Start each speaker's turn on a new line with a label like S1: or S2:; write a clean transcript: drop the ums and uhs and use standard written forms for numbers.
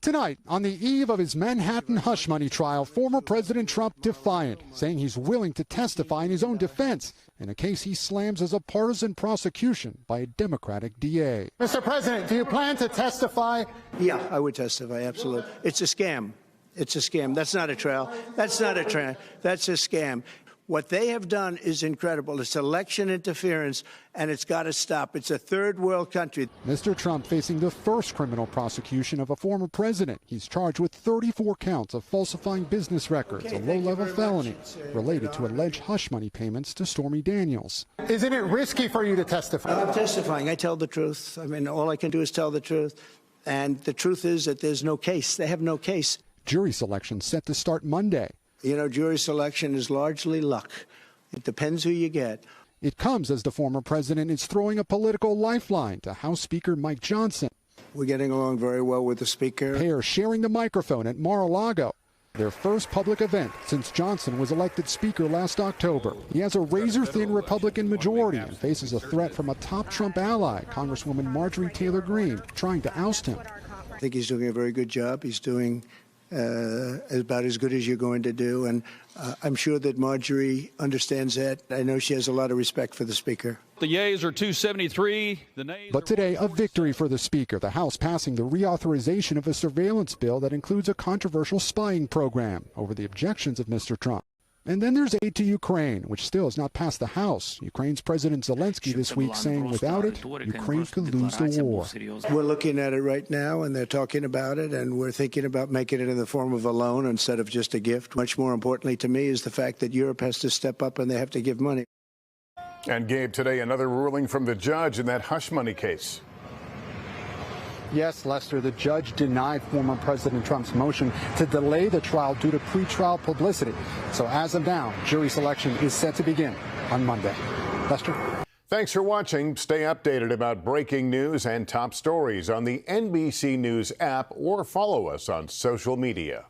S1: Tonight, on the eve of his Manhattan hush money trial, former President Trump defiant, saying he's willing to testify in his own defense in a case he slams as a partisan prosecution by a Democratic DA.
S2: Mr. President, do you plan to testify?
S3: Yeah, I would testify, absolutely. It's a scam. It's a scam. That's not a trial. That's not a trial. That's a scam. What they have done is incredible. It's election interference, and it's got to stop. It's a third world country.
S1: Mr. Trump facing the first criminal prosecution of a former president. He's charged with 34 counts of falsifying business records, a low-level felony related to alleged hush money payments to Stormy Daniels.
S2: Isn't it risky for you to testify?
S3: I'm testifying. I tell the truth. I mean, all I can do is tell the truth. And the truth is that there's no case. They have no case.
S1: Jury selection set to start Monday.
S3: You know, jury selection is largely luck. It depends who you get.
S1: It comes as the former president is throwing a political lifeline to House Speaker Mike Johnson.
S3: We're getting along very well with the Speaker.
S1: Pair sharing the microphone at Mar-a-Lago, their first public event since Johnson was elected Speaker last October. He has a razor-thin Republican majority and faces a threat from a top Trump ally, Congresswoman Marjorie Taylor Greene, trying to oust him.
S3: I think he's doing a very good job. He's doing about as good as you're going to do, and I'm sure that Marjorie understands that. I know she has a lot of respect for the Speaker.
S4: The yeas are 273. The nays.
S1: But today, a victory for the Speaker, the House passing the reauthorization of a surveillance bill that includes a controversial spying program over the objections of Mr. Trump. And then there's aid to Ukraine, which still has not passed the House. Ukraine's President Zelensky this week saying without it, Ukraine could lose the war.
S3: We're looking at it right now, and they're talking about it, and we're thinking about making it in the form of a loan instead of just a gift. Much more importantly to me is the fact that Europe has to step up and they have to give money.
S5: And Gabe, today another ruling from the judge in that hush money case.
S1: Yes, Lester, the judge denied former President Trump's motion to delay the trial due to pretrial publicity. So as of now, jury selection is set to begin on Monday. Lester?
S5: Thanks for watching. Stay updated about breaking news and top stories on the NBC News app or follow us on social media.